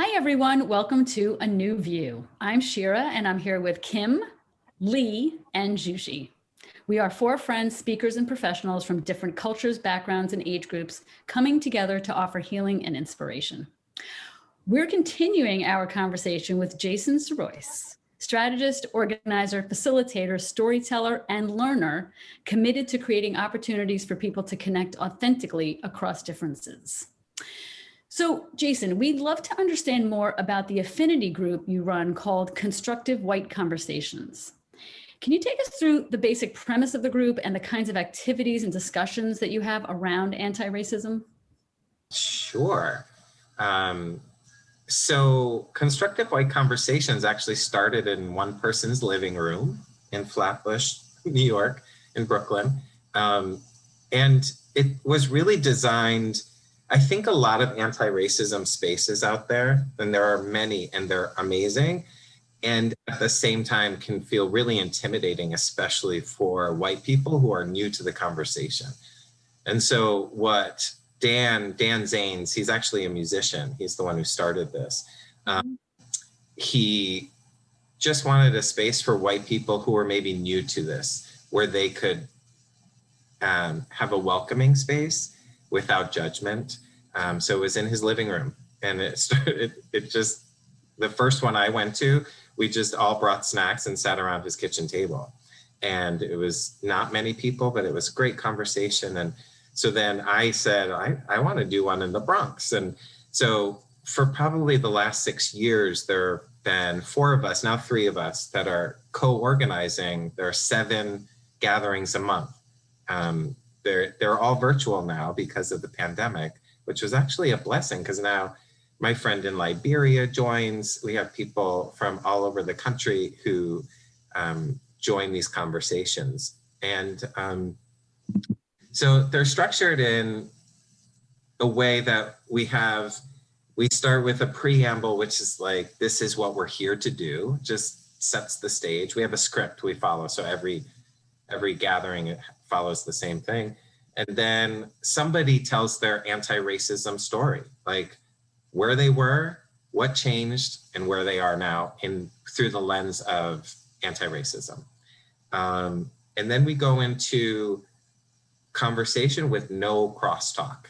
Hi, everyone. Welcome to A New View. I'm Shira, and I'm here with Kim, Lee, and Jushi. We are four friends, speakers, and professionals from different cultures, backgrounds, and age groups coming together to offer healing and inspiration. We're continuing our conversation with Jason Sirois, strategist, organizer, facilitator, storyteller, and learner committed to creating opportunities for people to connect authentically across differences. So, Jason, we'd love to understand more about the affinity group you run called Constructive White Conversations. Can you take us through the basic premise of the group and the kinds of activities and discussions that you have around anti-racism? Sure. So Constructive White Conversations actually started in one person's living room in Flatbush, New York, in Brooklyn. And it was really designed, I think a lot of anti-racism spaces out there, and there are many, and they're amazing, and at the same time can feel really intimidating, especially for white people who are new to the conversation. And so what Dan Zanes, he's actually a musician. He's the one who started this. He just wanted a space for white people who are maybe new to this, where they could have a welcoming space without judgment. So it was in his living room, and it just, the first one I went to, we just all brought snacks and sat around his kitchen table. And it was not many people, but it was a great conversation. And so then I said, I want to do one in the Bronx. And so for probably the last 6 years, there have been 4 of us, now 3 of us, that are co-organizing. There are 7 gatherings a month. They're all virtual now because of the pandemic, which was actually a blessing, because now my friend in Liberia joins. We have people from all over the country who join these conversations. And so they're structured in a way that we start with a preamble, which is like, this is what we're here to do, just sets the stage. We have a script we follow. So every gathering, it follows the same thing. And then somebody tells their anti-racism story, like where they were, what changed, and where they are now through the lens of anti-racism. And then we go into conversation with no crosstalk,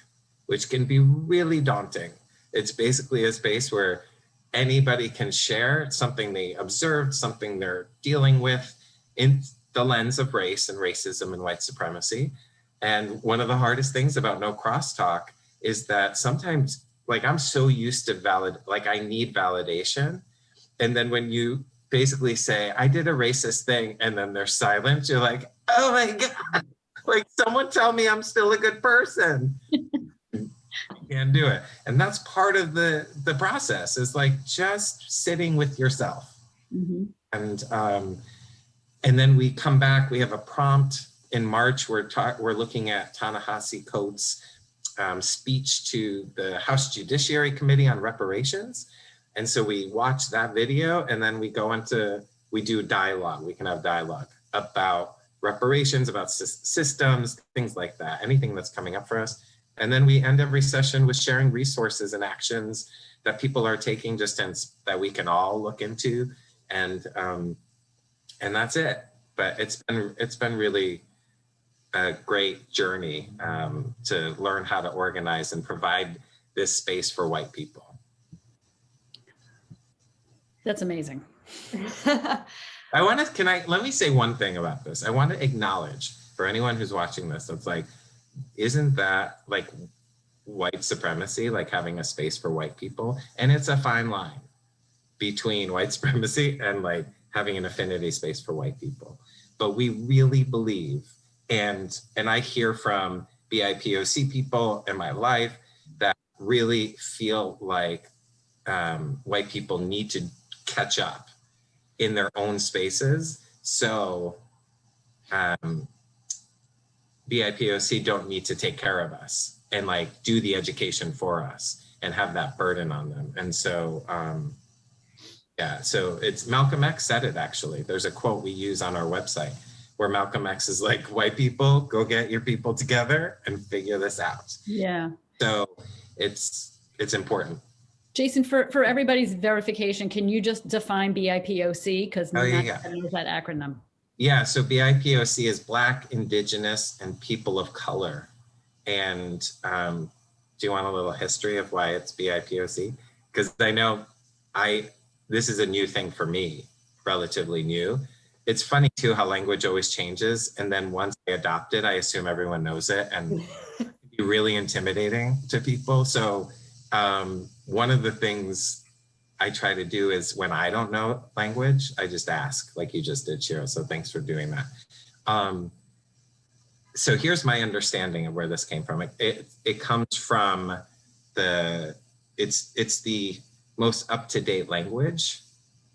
which can be really daunting. It's basically a space where anybody can share something they observed, something they're dealing with in the lens of race and racism and white supremacy. And one of the hardest things about no crosstalk is that sometimes, like, I'm so used to I need validation. And then when you basically say, I did a racist thing, and then there's silence, you're like, oh my God, like, someone tell me I'm still a good person. You can't do it. And that's part of the process, is like just sitting with yourself. Mm-hmm. And then we come back, we have a prompt. In March, we're looking at Ta-Nehisi Coates' speech to the House Judiciary Committee on reparations. And so we watch that video, and then we do dialogue. We can have dialogue about reparations, about systems, things like that, anything that's coming up for us. And then we end every session with sharing resources and actions that people are taking, that we can all look into. And that's it. But it's been really a great journey to learn how to organize and provide this space for white people. That's amazing. Let me say one thing about this. I want to acknowledge, for anyone who's watching this, it's like, isn't that like white supremacy, like having a space for white people? And it's a fine line between white supremacy and like having an affinity space for white people. But we really believe, and I hear from BIPOC people in my life that really feel like white people need to catch up in their own spaces. So BIPOC don't need to take care of us and like do the education for us and have that burden on them. And so, so it's Malcolm X said it, actually. There's a quote we use on our website where Malcolm X is like, white people, go get your people together and figure this out. Yeah. So it's important. Jason, for everybody's verification, can you just define BIPOC? Because Oh, not yeah. everybody knows that acronym. Yeah, so BIPOC is Black, Indigenous, and People of Color. And do you want a little history of why it's BIPOC? Because I know this is a new thing for me, relatively new. It's funny too how language always changes. And then once I adopt it, I assume everyone knows it and it can be really intimidating to people. So one of the things I try to do is when I don't know language, I just ask, like you just did, Shira. So thanks for doing that. So here's my understanding of where this came from. It comes from it's the most up-to-date language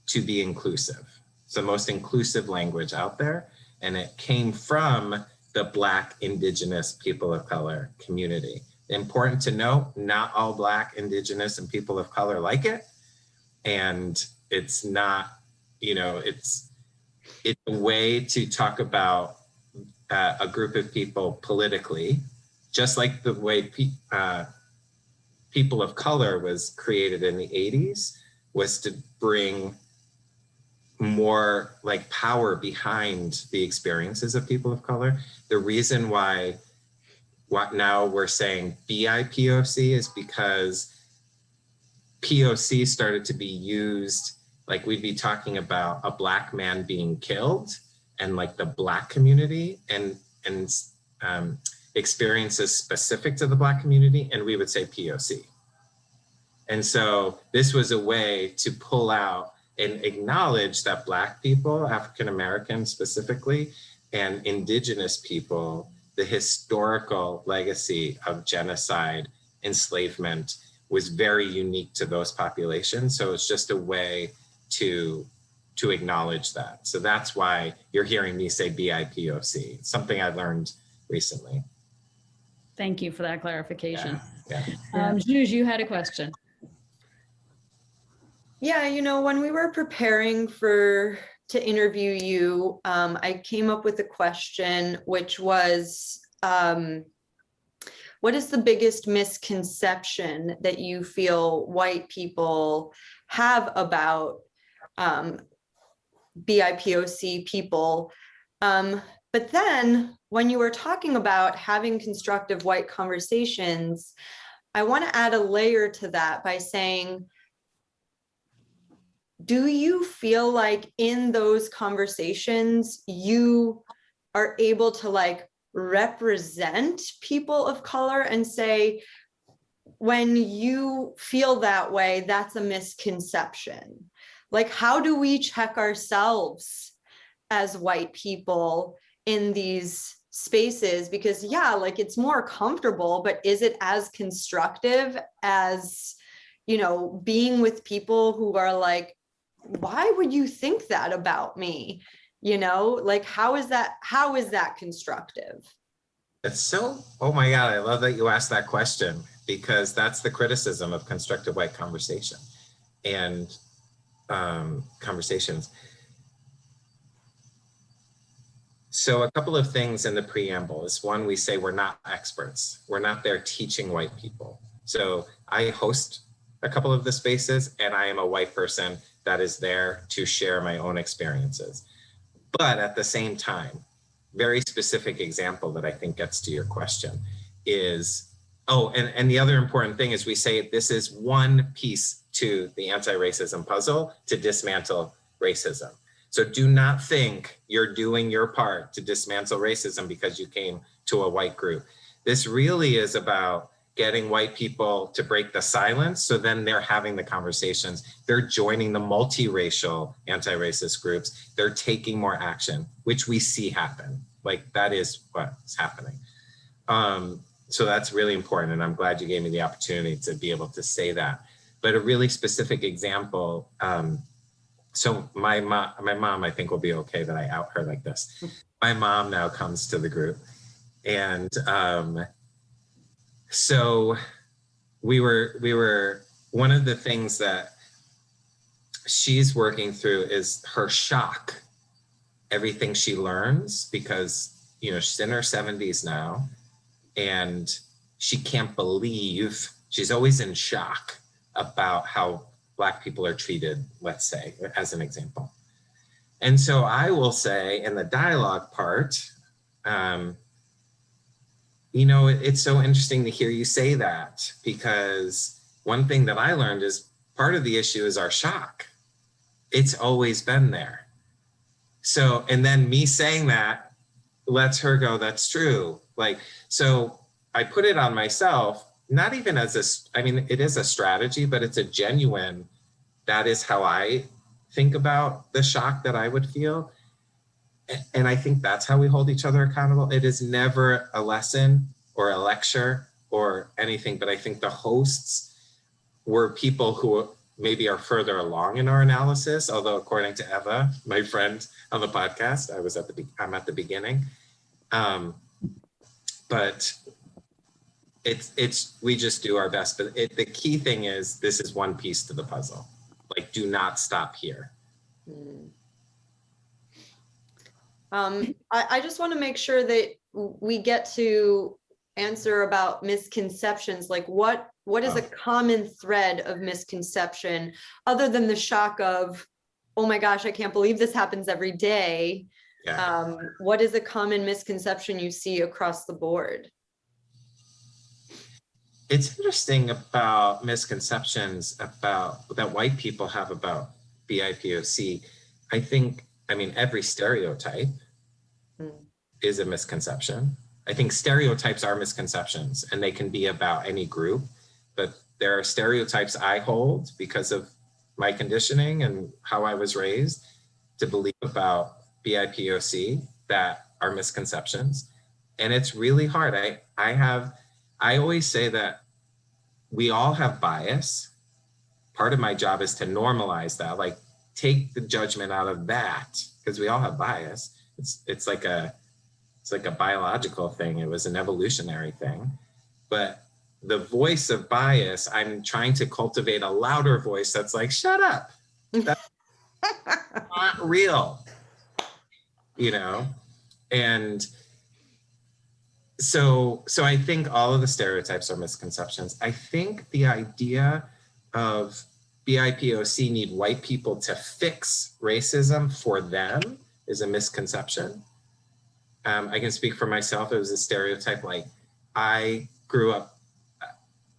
to be inclusive. It's the most inclusive language out there. And it came from the Black, Indigenous, people of color community. Important to note, not all Black, Indigenous, and people of color like it. And it's not, it's a way to talk about a group of people politically, just like the way people of color was created in the 80s, was to bring more like power behind the experiences of people of color. The reason why what now we're saying BIPOC is because POC started to be used, like we'd be talking about a Black man being killed and like the Black community and experiences specific to the Black community, and we would say POC. And so this was a way to pull out and acknowledge that Black people, African Americans specifically, and Indigenous people, the historical legacy of genocide, enslavement, was very unique to those populations. So it's just a way to acknowledge that. So that's why you're hearing me say BIPOC. It's something I learned recently. Thank you for that clarification. Yeah. Juge, you had a question. Yeah, when we were preparing to interview you, I came up with a question, which was, what is the biggest misconception that you feel white people have about BIPOC people? But then when you were talking about having constructive white conversations, I want to add a layer to that by saying, do you feel like in those conversations, you are able to like represent people of color and say, when you feel that way, that's a misconception? Like, how do we check ourselves as white people in these spaces? Because like it's more comfortable, but is it as constructive as, being with people who are like, why would you think that about me? Like, how is that constructive? It's so, oh my God, I love that you asked that question, because that's the criticism of constructive white conversation and conversations. So a couple of things in the preamble is, one, we say we're not experts. We're not there teaching white people. So I host a couple of the spaces and I am a white person that is there to share my own experiences. But at the same time, very specific example that I think gets to your question is, and the other important thing is we say this is one piece to the anti-racism puzzle to dismantle racism. So do not think you're doing your part to dismantle racism because you came to a white group. This really is about getting white people to break the silence. So then they're having the conversations. They're joining the multiracial anti-racist groups. They're taking more action, which we see happen. Like that is what's happening. So that's really important. And I'm glad you gave me the opportunity to be able to say that. But a really specific example. So my mom, I think will be okay that I out her like this. My mom now comes to the group. And so we were, one of the things that she's working through is her shock, everything she learns, because, she's in her 70s now and she can't believe, she's always in shock about how Black people are treated, let's say, as an example. And so I will say in the dialogue part, you know, it's so interesting to hear you say that, because one thing that I learned is part of the issue is our shock. It's always been there. So, and then me saying that lets her go, that's true. Like, so I put it on myself, not even as a, I mean, it is a strategy, but it's a genuine, that is how I think about the shock that I would feel. And I think that's how we hold each other accountable. It is never a lesson or a lecture or anything, but I think the hosts were people who maybe are further along in our analysis, although according to Eva, my friend on the podcast, I'm at the beginning. But we just do our best. But the key thing is, this is one piece to the puzzle. Like, do not stop here. I just want to make sure that we get to answer about misconceptions. Like, what is a common thread of misconception other than the shock of, oh my gosh, I can't believe this happens every day. Yeah. What is a common misconception you see across the board? It's interesting about misconceptions about that white people have about BIPOC. I mean, every stereotype is a misconception. I think stereotypes are misconceptions, and they can be about any group, but there are stereotypes I hold because of my conditioning and how I was raised to believe about BIPOC that are misconceptions. And it's really hard. I always say that we all have bias. Part of my job is to normalize that, like take the judgment out of that, because we all have bias. It's like a biological thing. It was an evolutionary thing. But the voice of bias, I'm trying to cultivate a louder voice that's like, shut up. That's not real. You know? And so I think all of the stereotypes are misconceptions. I think the idea of BIPOC need white people to fix racism for them is a misconception. I can speak for myself. It was a stereotype. Like, I grew up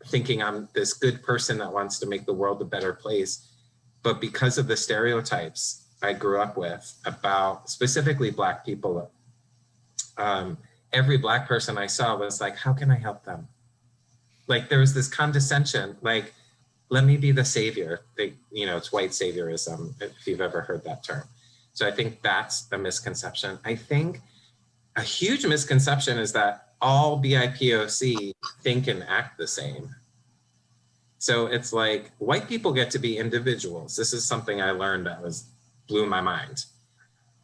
thinking I'm this good person that wants to make the world a better place. But because of the stereotypes I grew up with about specifically Black people, every Black person I saw was like, how can I help them? Like, there was this condescension, like, let me be the savior. It's white saviorism, if you've ever heard that term. So I think that's a misconception. I think a huge misconception is that all BIPOC think and act the same. So it's like, white people get to be individuals. This is something I learned that blew my mind.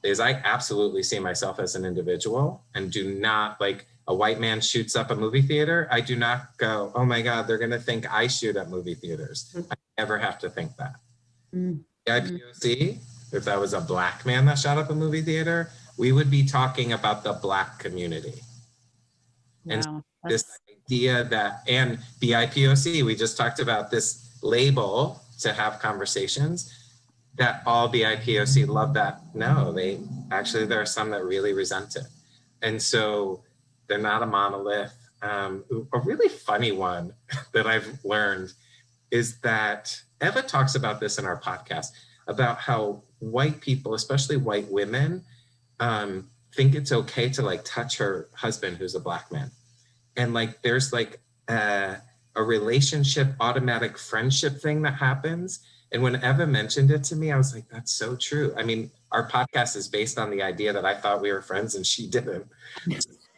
Is I absolutely see myself as an individual and do not, like, a white man shoots up a movie theater, I do not go, oh my God, they're gonna think I shoot at movie theaters. I never have to think that. BIPOC, if that was a Black man that shot up a movie theater, we would be talking about the Black community. Wow, and this idea that, and BIPOC, we just talked about this label to have conversations, that all BIPOC love that. No, there are some that really resent it. And so they're not a monolith. A really funny one that I've learned is that Eva talks about this in our podcast, about how white people, especially white women, think it's okay to like touch her husband who's a Black man. And like, there's like a relationship, automatic friendship thing that happens. And when Eva mentioned it to me, I was like, that's so true. I mean, our podcast is based on the idea that I thought we were friends and she didn't.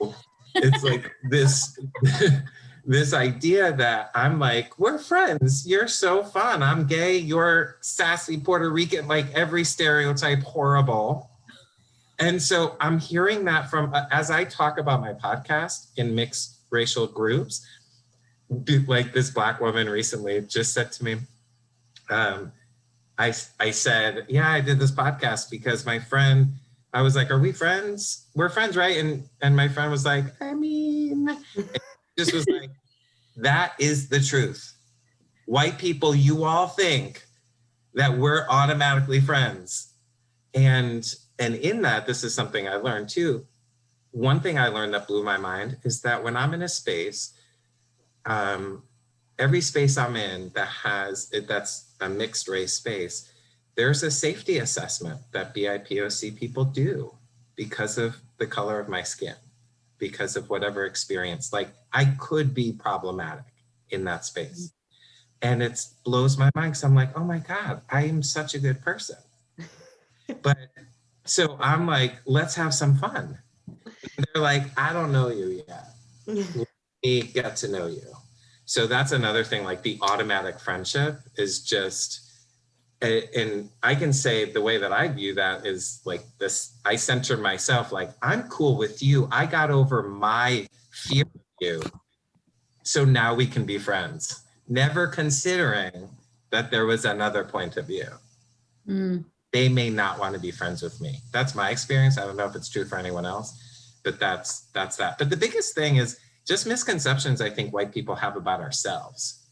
So it's like this idea that I'm like, we're friends. You're so fun. I'm gay. You're sassy Puerto Rican, like every stereotype horrible. And so I'm hearing that from, as I talk about my podcast in mixed racial groups, like this Black woman recently just said to me, I said, yeah, I did this podcast because my friend, I was like, are we friends? We're friends, right? And my friend was like, I mean, just was like, that is the truth. white people, you all think that we're automatically friends. And in that, this is something I learned too. One thing I learned that blew my mind is that when I'm in a space, every space I'm in that's a mixed race space, there's a safety assessment that BIPOC people do because of the color of my skin, because of whatever experience. Like, I could be problematic in that space. And it blows my mind because I'm like, oh my God, I am such a good person. But so I'm like, let's have some fun. And they're like, I don't know you yet. Let me get to know you. So that's another thing, like the automatic friendship is just, and I can say the way that I view that is like this, I center myself, like, I'm cool with you. I got over my fear of you. So now we can be friends. Never considering that there was another point of view. They may not want to be friends with me. That's my experience. I don't know if it's true for anyone else, but that's that. But the biggest thing is just misconceptions I think white people have about ourselves.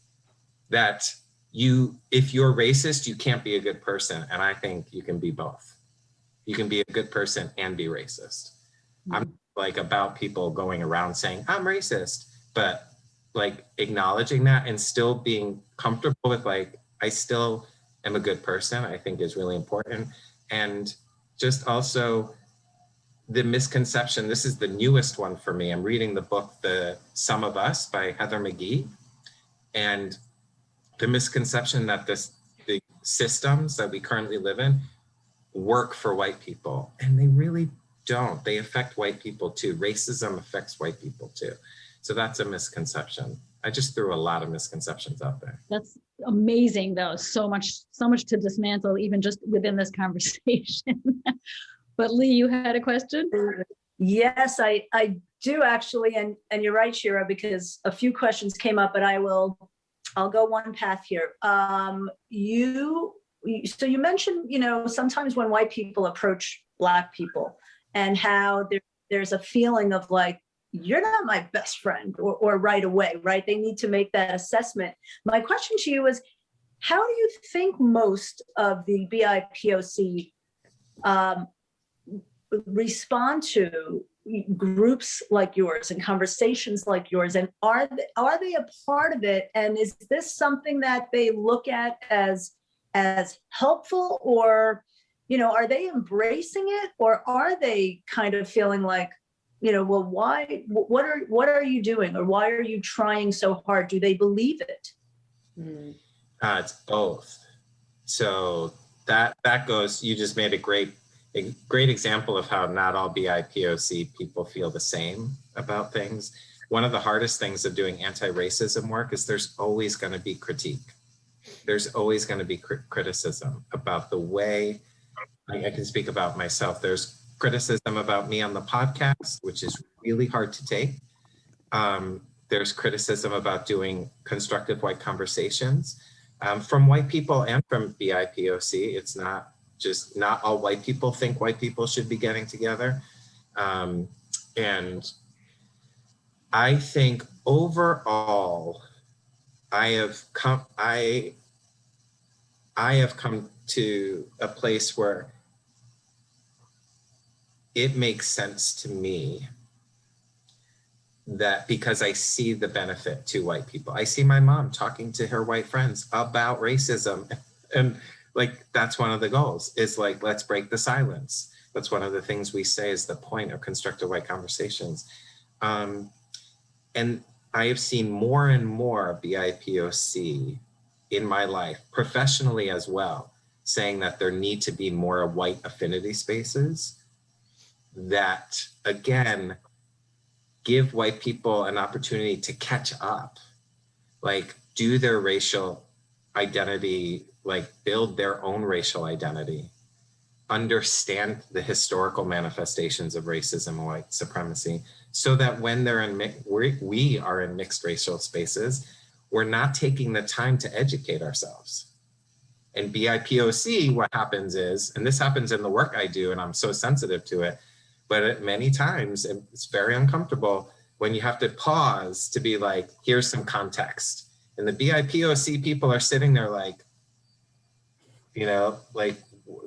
That if you're racist, you can't be a good person. And I think you can be both. You can be a good person and be racist. I'm like about people going around saying, I'm racist, but like acknowledging that and still being comfortable with like, I still am a good person, I think is really important. And just also the misconception, this is the newest one for me. I'm reading the book, The Sum of Us by Heather McGhee. And the misconception that the systems that we currently live in work for white people. And they really don't. They affect white people too. Racism affects white people too. So that's a misconception. I just threw a lot of misconceptions out there. That's amazing, though. So much to dismantle, even just within this conversation. But Lee, you had a question? Yes, I do actually, and you're right, Shira, because a few questions came up, but I'll go one path here. So you mentioned, sometimes when white people approach Black people and how there's a feeling of like, you're not my best friend or right away, right? They need to make that assessment. My question to you is, how do you think most of the BIPOC respond to groups like yours and conversations like yours? And are they a part of it? And is this something that they look at as helpful, or, are they embracing it, or are they kind of feeling like, well, why, what are you doing? Or why are you trying so hard? Do they believe it? It's both. So that goes, you just made a great example of how not all BIPOC people feel the same about things. One of the hardest things of doing anti-racism work is there's always going to be critique. There's always going to be criticism about the way, I can speak about myself. There's criticism about me on the podcast, which is really hard to take. There's criticism about doing constructive white conversations from white people and from BIPOC. It's not all white people think white people should be getting together. And I think overall, I have come to a place where it makes sense to me that because I see the benefit to white people. I see my mom talking to her white friends about racism, and like, that's one of the goals, is like, let's break the silence. That's one of the things we say is the point of constructive white conversations. And I have seen more and more BIPOC in my life, professionally as well, saying that there need to be more white affinity spaces that, again, give white people an opportunity to catch up, like do their racial identity, like build their own racial identity, understand the historical manifestations of racism and white supremacy, so that when they're we are in mixed racial spaces, we're not taking the time to educate ourselves. And BIPOC, what happens is, and this happens in the work I do, and I'm so sensitive to it, but many times it's very uncomfortable when you have to pause to be like, here's some context. And the BIPOC people are sitting there like, you know, like,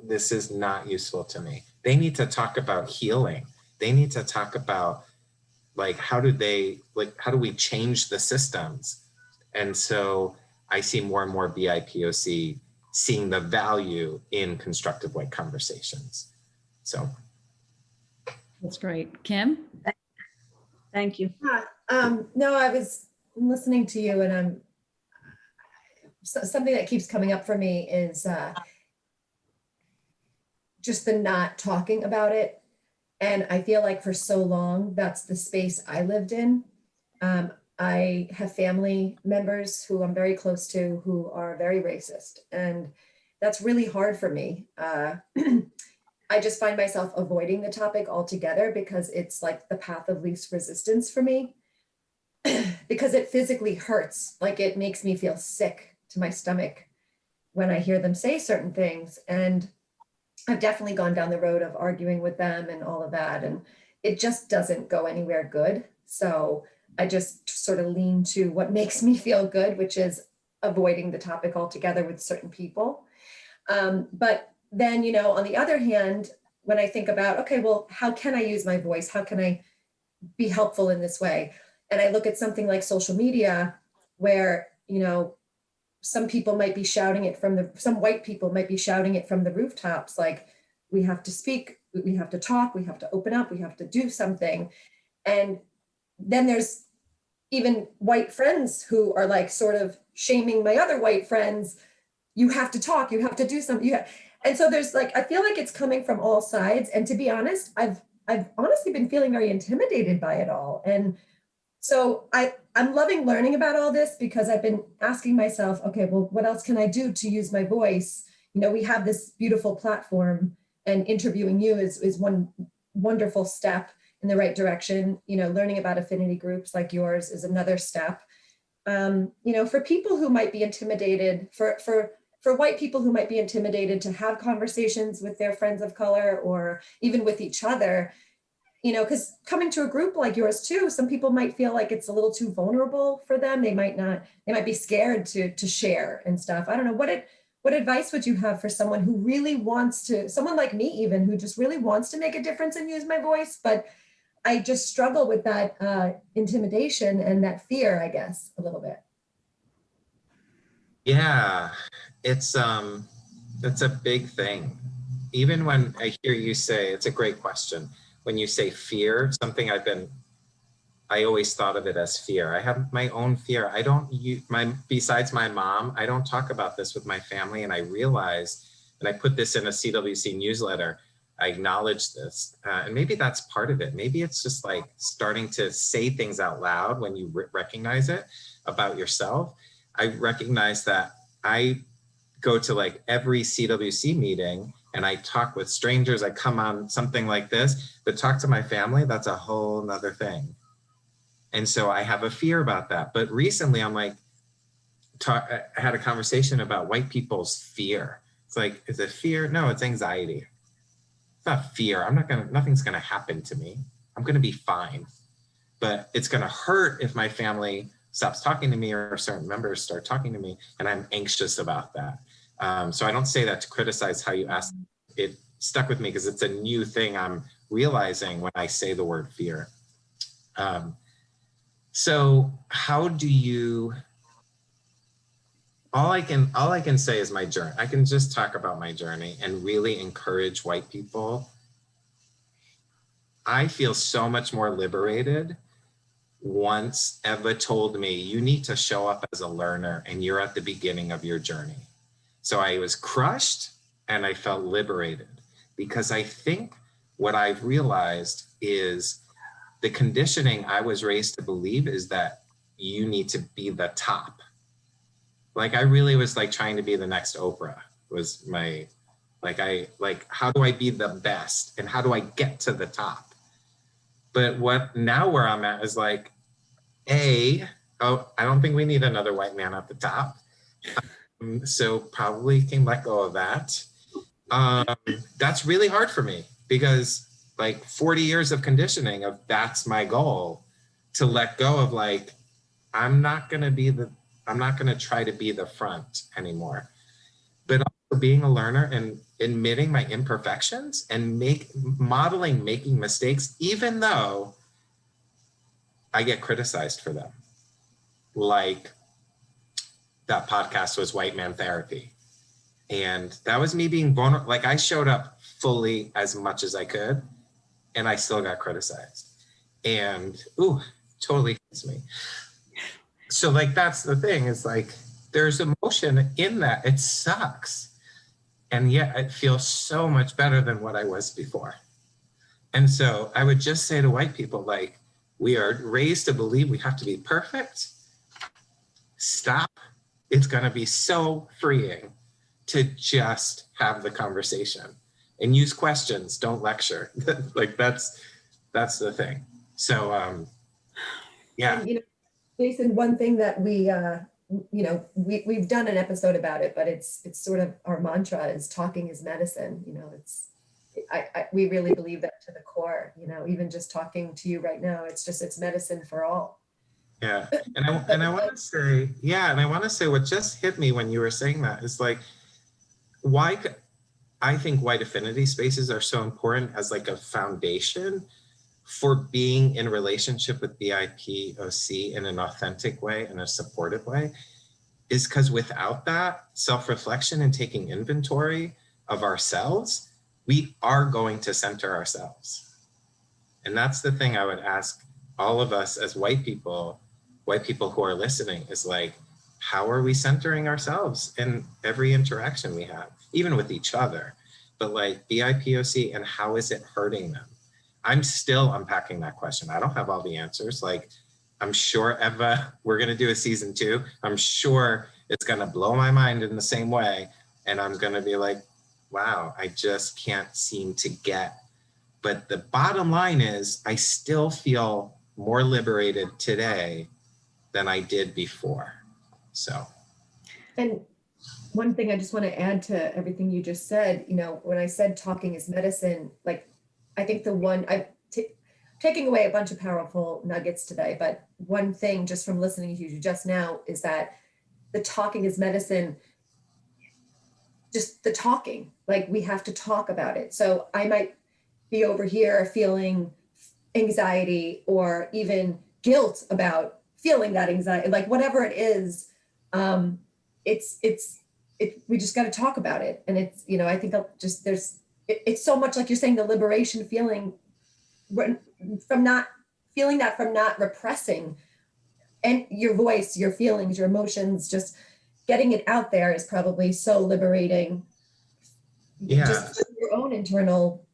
this is not useful to me. They need to talk about healing. They need to talk about like, how do we change the systems? And so I see more and more BIPOC seeing the value in constructive white conversations. So. That's great. Kim? Thank you. No, I was listening to you, and something that keeps coming up for me is just the not talking about it. And I feel like for so long, that's the space I lived in. I have family members who I'm very close to who are very racist, and that's really hard for me. I just find myself avoiding the topic altogether because it's like the path of least resistance for me, because it physically hurts. Like, it makes me feel sick to my stomach when I hear them say certain things. And I've definitely gone down the road of arguing with them and all of that, and it just doesn't go anywhere good. So I just sort of lean to what makes me feel good, which is avoiding the topic altogether with certain people. But then, you know, on the other hand, when I think about, okay, well, how can I use my voice? How can I be helpful in this way? And I look at something like social media where, you know, some people might be shouting it some white people might be shouting it from the rooftops, like, we have to speak, we have to talk, we have to open up, we have to do something. And then there's even white friends who are like sort of shaming my other white friends. You have to talk, you have to do something. And so there's like, I feel like it's coming from all sides. And to be honest, I've honestly been feeling very intimidated by it all. And so I'm loving learning about all this, because I've been asking myself, okay, well, what else can I do to use my voice? You know, we have this beautiful platform, and interviewing you is one wonderful step in the right direction. You know, learning about affinity groups like yours is another step. You know, for people who might be intimidated, for white people who might be intimidated to have conversations with their friends of color or even with each other, you know, because coming to a group like yours too, some people might feel like it's a little too vulnerable for them. They might be scared to share and stuff. I don't know. What advice would you have for someone who really wants to, someone like me even, who just really wants to make a difference and use my voice, but I just struggle with that intimidation and that fear, I guess, a little bit. Yeah, it's a big thing. Even when I hear you say, it's a great question. When you say fear, something I always thought of it as fear. I have my own fear. I don't use besides my mom, I don't talk about this with my family. And I realized, and I put this in a CWC newsletter, I acknowledge this. And maybe that's part of it. Maybe it's just like starting to say things out loud when you recognize it about yourself. I recognize that I go to like every CWC meeting and I talk with strangers. I come on something like this, but talk to my family, that's a whole nother thing. And so I have a fear about that. But recently I'm like, I had a conversation about white people's fear. It's like, is it fear? No, it's anxiety. It's not fear. Nothing's gonna happen to me. I'm gonna be fine. But it's gonna hurt if my family stops talking to me or certain members start talking to me, and I'm anxious about that. So I don't say that to criticize how you asked. It stuck with me because it's a new thing I'm realizing when I say the word fear. So how do you, all I can say is my journey. I can just talk about my journey and really encourage white people. I feel so much more liberated once Eva told me, you need to show up as a learner and you're at the beginning of your journey. So I was crushed and I felt liberated, because I think what I've realized is the conditioning I was raised to believe is that you need to be the top. Like I really was like trying to be the next Oprah was my, how do I be the best and how do I get to the top? But now where I'm at is like, I don't think we need another white man at the top. So probably can let go of that. That's really hard for me because like 40 years of conditioning of that's my goal, to let go of like, I'm not gonna be I'm not going to try to be the front anymore. But also being a learner and admitting my imperfections and modeling making mistakes, even though I get criticized for them. Like that podcast was White Man Therapy. And that was me being vulnerable. Like I showed up fully as much as I could, and I still got criticized. And totally hits me. So like, that's the thing, is like, there's emotion in that. It sucks. And yet it feels so much better than what I was before. And so I would just say to white people, like, we are raised to believe we have to be perfect. Stop. It's going to be so freeing to just have the conversation and use questions. Don't lecture. Like that's the thing. So, yeah. And, Jason, one thing that we've done an episode about it, but it's sort of our mantra is talking is medicine. We really believe that to the core, even just talking to you right now, it's medicine for all. Yeah. And I want to say, what just hit me when you were saying that is like, why I think white affinity spaces are so important as like a foundation for being in relationship with BIPOC in an authentic way, in a supportive way, is because without that self-reflection and taking inventory of ourselves, we are going to center ourselves. And that's the thing I would ask all of us as white people who are listening, is like, how are we centering ourselves in every interaction we have, even with each other, but like BIPOC, and how is it hurting them? I'm still unpacking that question. I don't have all the answers. Like, I'm sure, Eva, we're going to do a season 2. I'm sure it's going to blow my mind in the same way. And I'm going to be like, wow, I just can't seem to get. But the bottom line is, I still feel more liberated today than I did before. So. And one thing I just want to add to everything you just said, when I said talking is medicine, like, I think taking away a bunch of powerful nuggets today, but one thing just from listening to you just now is that the talking is medicine, just the talking, like we have to talk about it. So I might be over here feeling anxiety or even guilt about feeling that anxiety, like whatever it is, we just got to talk about it. And it's, I think it's so much like you're saying, the liberation feeling from not feeling that, from not repressing and your voice, your feelings, your emotions, just getting it out there is probably so liberating. Yeah. Just for your own internal,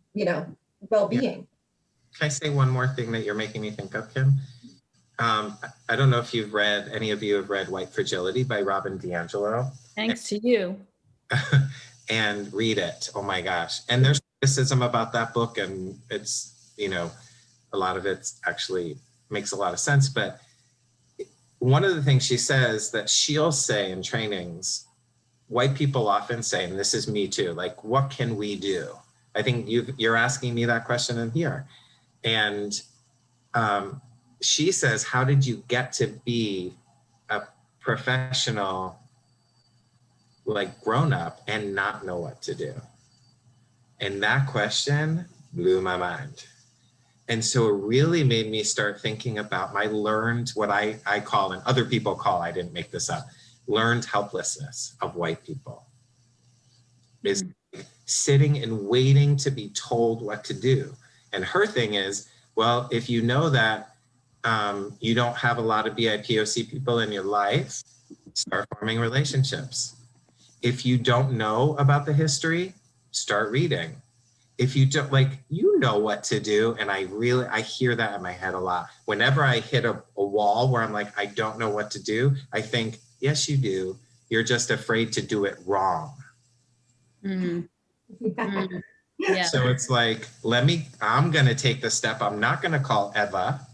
well-being. Yeah. Can I say one more thing that you're making me think of, Kim? I don't know if any of you have read White Fragility by Robin DiAngelo. Thanks to you. And read it. Oh my gosh. And there's criticism about that book, and it's, a lot of it actually makes a lot of sense. But one of the things she says that she'll say in trainings, white people often say, and this is me too, like, what can we do? I think you're asking me that question in here. And she says, how did you get to be a professional, like grown up, and not know what to do? And that question blew my mind. And so it really made me start thinking about my learned, what I call, and other people call, I didn't make this up, learned helplessness of white people. Is sitting and waiting to be told what to do. And her thing is, well, if you know that you don't have a lot of BIPOC people in your life, start forming relationships. If you don't know about the history, start reading. If you don't, like, what to do. And I hear that in my head a lot. Whenever I hit a wall where I'm like, I don't know what to do, I think, yes, you do. You're just afraid to do it wrong. Mm. Mm. Yeah. So it's like, I'm going to take the step. I'm not going to call Eva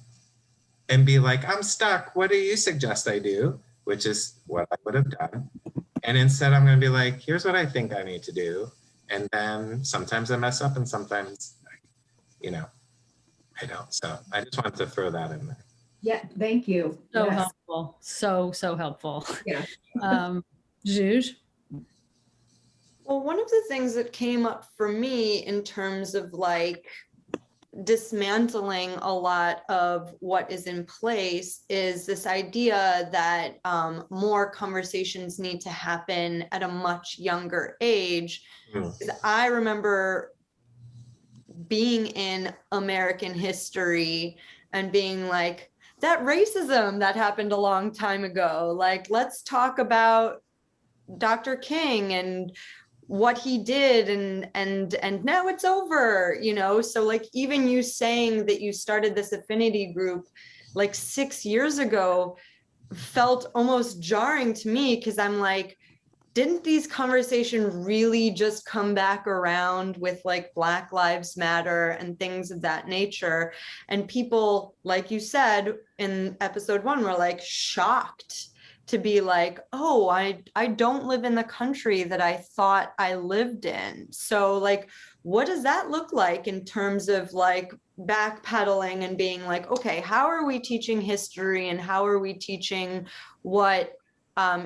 and be like, I'm stuck. What do you suggest I do? Which is what I would have done. And instead, I'm going to be like, here's what I think I need to do. And then sometimes I mess up, and sometimes, I don't. So I just wanted to throw that in there. Yeah, thank you. So Yes. helpful. So helpful. Yeah. Zhuge? Well, one of the things that came up for me in terms of like dismantling a lot of what is in place is this idea that more conversations need to happen at a much younger age. Mm. I remember being in American history and being like, that racism that happened a long time ago, like, let's talk about Dr. King and what he did, and now it's over, you know. So like, even you saying that you started this affinity group like 6 years ago felt almost jarring to me, because I'm like, didn't these conversations really just come back around with like Black Lives Matter and things of that nature? And people, like you said in episode 1, were like shocked to be like, oh, I don't live in the country that I thought I lived in. So like, what does that look like in terms of like backpedaling and being like, okay, how are we teaching history, and how are we teaching what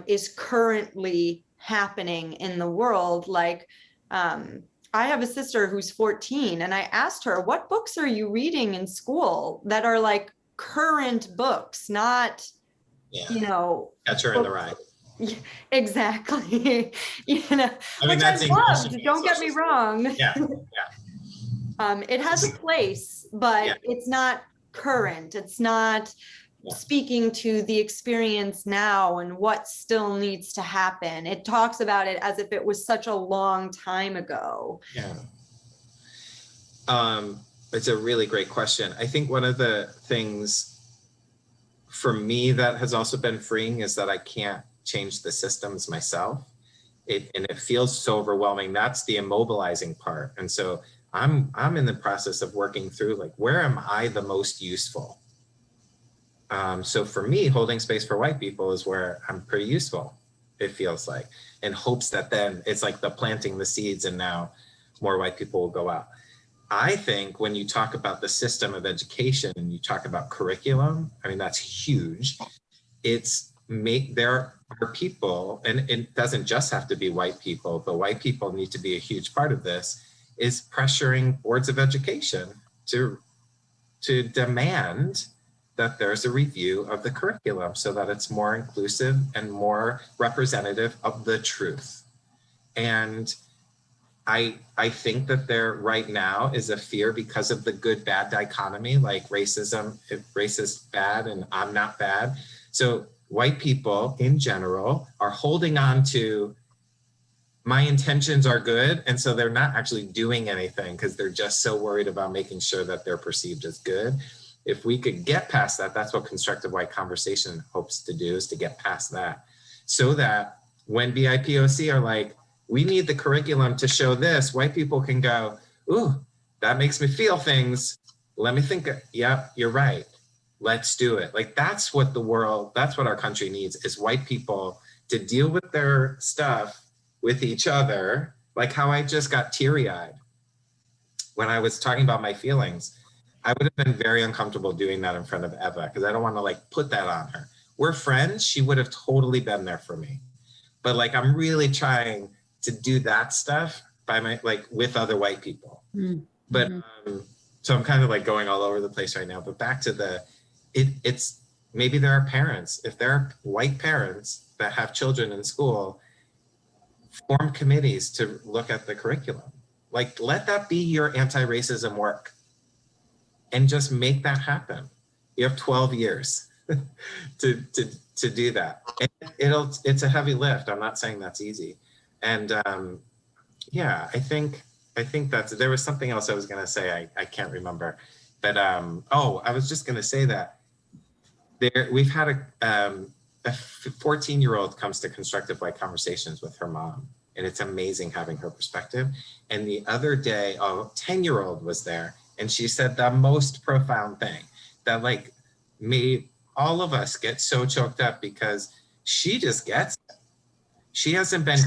is currently happening in the world? Like, I have a sister who's 14, and I asked her, what books are you reading in school that are like current books, not, Yeah. you know, Catcher in the Rye. exactly. You know, I mean, which that's I English loved, and don't get me social wrong. Yeah. It has a place, but Yeah. it's not current. It's not Yeah. speaking to the experience now and what still needs to happen. It talks about it as if it was such a long time ago. Yeah. It's a really great question. I think one of the things for me that has also been freeing is that I can't change the systems myself. And it feels so overwhelming. That's the immobilizing part. And so I'm in the process of working through, like, where am I the most useful? So for me, holding space for white people is where I'm pretty useful, it feels like, in hopes that then it's like the planting the seeds and now more white people will go out. I think when you talk about the system of education and you talk about curriculum, I mean, that's huge. There are people, and it doesn't just have to be white people, but white people need to be a huge part of this, is pressuring boards of education to demand that there's a review of the curriculum so that it's more inclusive and more representative of the truth. And I think that there right now is a fear because of the good bad dichotomy, like racism, if racist bad and I'm not bad. So white people in general are holding on to, my intentions are good, and so they're not actually doing anything because they're just so worried about making sure that they're perceived as good. If we could get past that, that's what Constructive White Conversation hopes to do, is to get past that, so that when BIPOC are like, we need the curriculum to show this, white people can go, ooh, that makes me feel things. Let me think, yeah, you're right. Let's do it. Like, that's what the world, that's what our country needs, is white people to deal with their stuff with each other. Like how I just got teary-eyed when I was talking about my feelings. I would have been very uncomfortable doing that in front of Eva, because I don't want to like put that on her. We're friends. She would have totally been there for me. But like, I'm really trying to do that stuff by with other white people. Mm-hmm. But so I'm kind of like going all over the place right now, but back to it's maybe there are parents, if there are white parents that have children in school, form committees to look at the curriculum. Like, let that be your anti-racism work and just make that happen. You have 12 years to do that. And it's a heavy lift. I'm not saying that's easy. And yeah, I think there was something else I was going to say. I can't remember, but I was just going to say that we've had a 14-year-old comes to Constructive White Conversations with her mom, and it's amazing having her perspective. And the other day, a 10-year-old was there, and she said the most profound thing that like made all of us get so choked up, because she just gets it. She hasn't been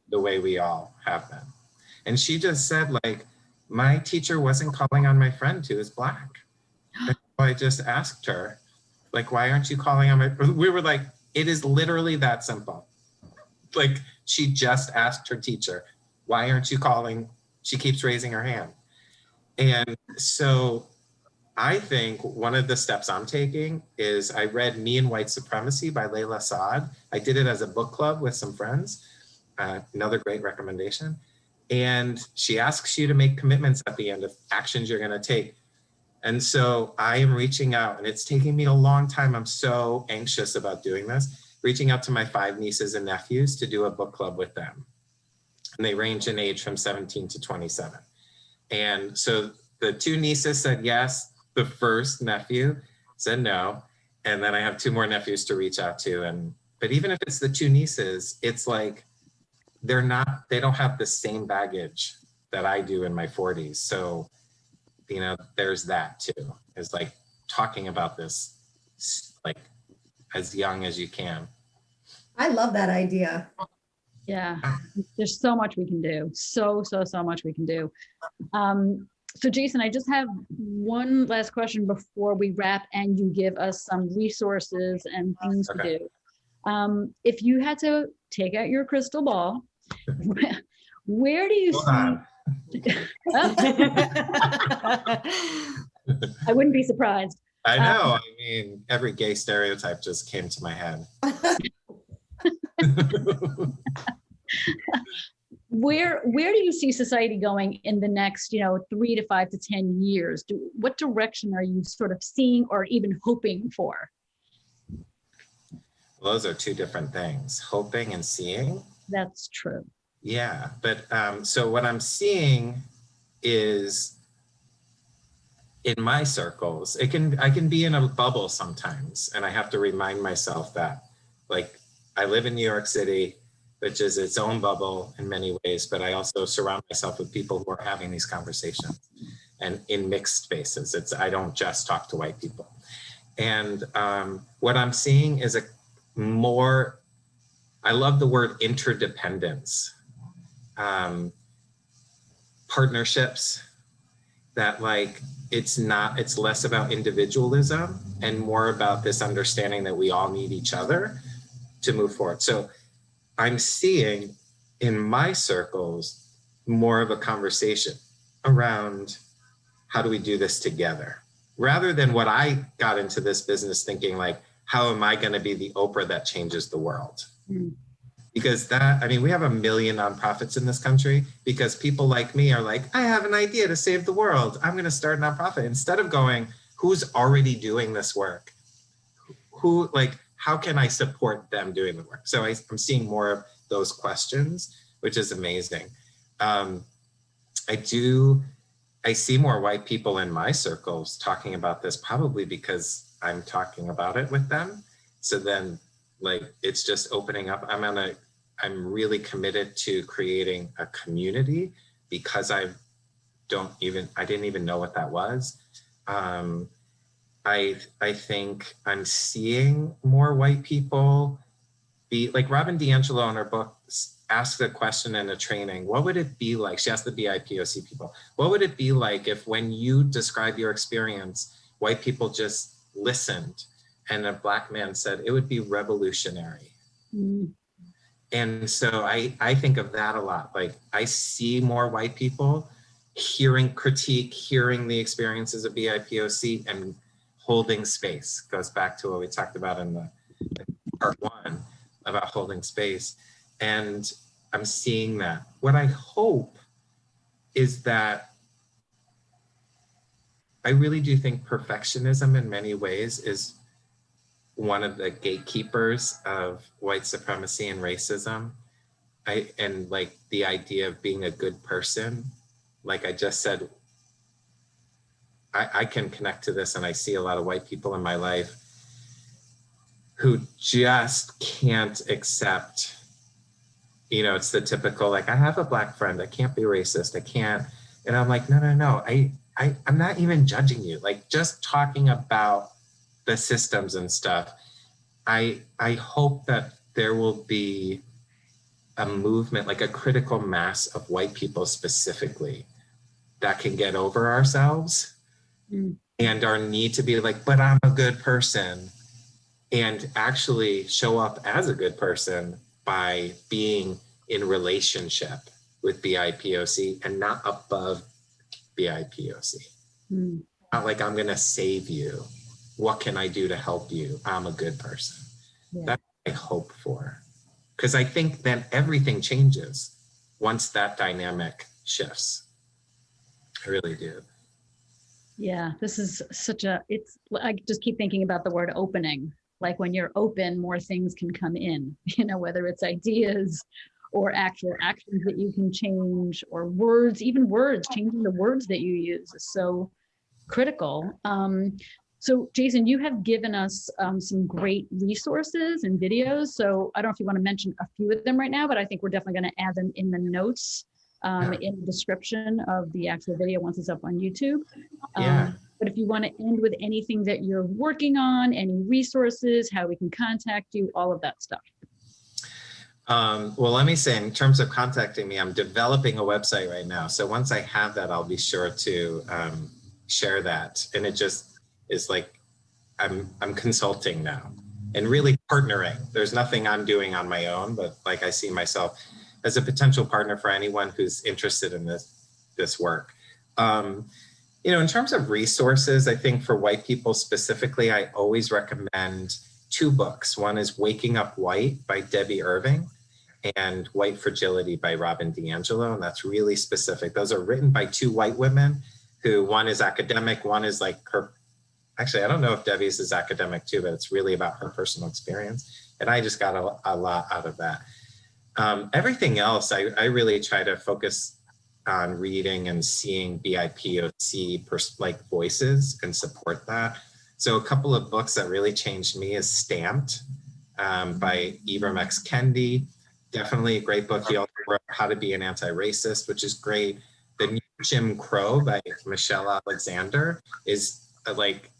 the way we all have been. And she just said, like, my teacher wasn't calling on my friend who is Black. And so I just asked her, Like, why aren't you calling on my, we were like, it is literally that simple. Like, she just asked her teacher, why aren't you calling? She keeps raising her hand. And so I think one of the steps I'm taking is I read Me and White Supremacy by Layla Saad. I did it as a book club with some friends. Another great recommendation. And she asks you to make commitments at the end of actions you're going to take. And so I am reaching out, and it's taking me a long time. I'm so anxious about doing this, reaching out to my 5 nieces and nephews to do a book club with them. And they range in age from 17 to 27. And so the 2 nieces said yes. The first nephew said no. And then I have 2 more nephews to reach out to. But even if it's the 2 nieces, it's like, they don't have the same baggage that I do in my 40s. So, you know, there's that too, is like talking about this like as young as you can. I love that idea. Yeah, there's so much we can do. So much we can do. So Jason, I just have one last question before we wrap and you give us some resources and things to do. If you had to take out your crystal ball, where do you see? I wouldn't be surprised. I know. I mean, every gay stereotype just came to my head. Where do you see society going in the next, 3 to 5 to 10 years? What direction are you sort of seeing or even hoping for? Well, those are 2 different things, hoping and seeing. That's true. Yeah, but so what I'm seeing is in my circles, I can be in a bubble sometimes, and I have to remind myself that, like, I live in New York City, which is its own bubble in many ways, but I also surround myself with people who are having these conversations and in mixed spaces. I don't just talk to white people. And what I'm seeing is I love the word interdependence. Partnerships that, like, it's less about individualism and more about this understanding that we all need each other to move forward. So I'm seeing in my circles more of a conversation around how do we do this together, rather than what I got into this business thinking, like, how am I going to be the Oprah that changes the world? Because we have 1 million nonprofits in this country because people like me are like, I have an idea to save the world. I'm going to start a nonprofit, instead of going, who's already doing this work? How can I support them doing the work? So I'm seeing more of those questions, which is amazing. I see more white people in my circles talking about this, probably because I'm talking about it with them. So then, like, it's just opening up. I'm really committed to creating a community because I didn't even know what that was. I think I'm seeing more white people be like Robin DiAngelo in her book asked the question in a training, what would it be like? She asked the BIPOC people, what would it be like if when you describe your experience, white people just listened and a Black man said, it would be revolutionary. And so I think of that a lot. Like, I see more white people hearing critique, hearing the experiences of BIPOC and holding space. Goes back to what we talked about in the part 1 about holding space. And I'm seeing that. What I hope is that I really do think perfectionism in many ways is one of the gatekeepers of white supremacy and racism. And like the idea of being a good person, like I just said, I can connect to this, and I see a lot of white people in my life who just can't accept, it's the typical, like, I have a Black friend, I can't be racist, I can't. And I'm like, no, I'm not even judging you. Like, just talking about the systems and stuff. I hope that there will be a movement, like a critical mass of white people specifically, that can get over ourselves and our need to be like, but I'm a good person. and actually show up as a good person by being in relationship with BIPOC and not above BIPOC. Not like I'm going to save you. What can I do to help you? I'm a good person. Yeah. That's what I hope for. Because I think then everything changes once that dynamic shifts. I really do. Yeah, this is I just keep thinking about the word opening. Like when you're open, more things can come in, whether it's ideas or actual actions that you can change, or words, even words, changing the words that you use is so critical. So Jason, you have given us some great resources and videos. So I don't know if you want to mention a few of them right now, but I think we're definitely going to add them in the notes in the description of the actual video once it's up on YouTube. But if you want to end with anything that you're working on, any resources, how we can contact you, all of that stuff. Well, let me say, in terms of contacting me, I'm developing a website right now. So once I have that, I'll be sure to share that. And it just is like, I'm consulting now and really partnering. There's nothing I'm doing on my own, but like I see myself as a potential partner for anyone who's interested in this work. In terms of resources, I think for white people specifically, I always recommend 2 books. One is Waking Up White by Debbie Irving and White Fragility by Robin DiAngelo. And that's really specific. Those are written by 2 white women who, one is academic, one is like actually, I don't know if Debbie's is academic too, but it's really about her personal experience. And I just got a lot out of that. Everything else, I really try to focus on reading and seeing BIPOC voices and support that. So a couple of books that really changed me is Stamped by Ibram X. Kendi. Definitely a great book. He also wrote How to Be an Anti-Racist, which is great. The New Jim Crow by Michelle Alexander is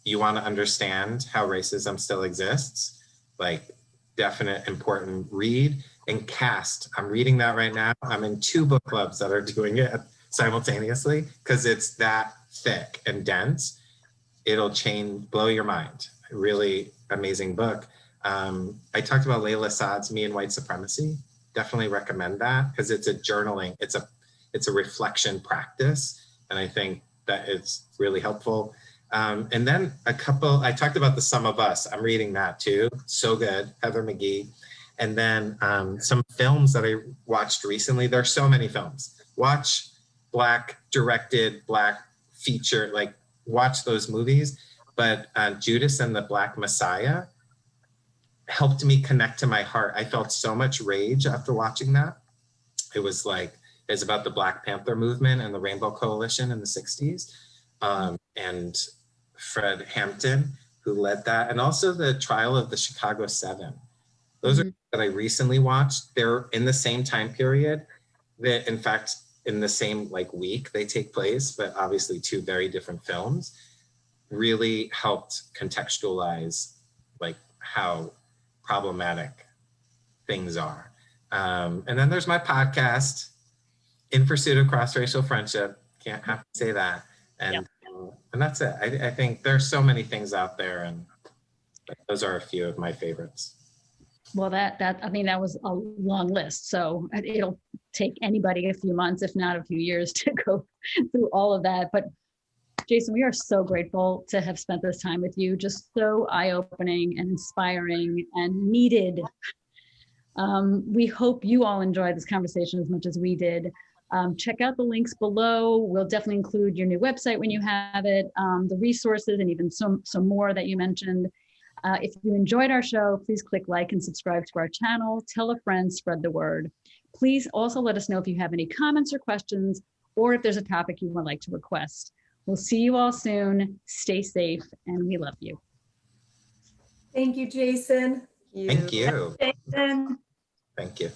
you want to understand how racism still exists, definite important read. And Caste, I'm reading that right now. I'm in 2 book clubs that are doing it simultaneously because it's that thick and dense. It'll blow your mind. Really amazing book. I talked about Layla Saad's Me and White Supremacy. Definitely recommend that because it's a journaling. It's a reflection practice. And I think that it's really helpful. And then I talked about The Sum of Us. I'm reading that too. So good. Heather McGee. And then some films that I watched recently. There are so many films. Watch Black directed, Black feature, watch those movies. But Judas and the Black Messiah helped me connect to my heart. I felt so much rage after watching that. It was it's about the Black Panther movement and the Rainbow Coalition in the 60s. And Fred Hampton, who led that. And also the trial of the Chicago 7. Those are that I recently watched. They're in the same time period. That, in fact, in the same week they take place, but obviously 2 very different films. Really helped contextualize how problematic things are. And then there's my podcast, In Pursuit of Cross-Racial Friendship. Can't have to say that. And that's it. I think there's so many things out there, and those are a few of my favorites. Well, that was a long list. So it'll take anybody a few months, if not a few years, to go through all of that. But Jason, we are so grateful to have spent this time with you. Just so eye-opening and inspiring and needed. We hope you all enjoyed this conversation as much as we did. Check out the links below. We'll definitely include your new website when you have it, the resources, and even some more that you mentioned. If you enjoyed our show, please click like and subscribe to our channel. Tell a friend, spread the word. Please also let us know if you have any comments or questions, or if there's a topic you would like to request. We'll see you all soon. Stay safe, and we love you. Thank you, Jason. Thank you. Jason. Thank you.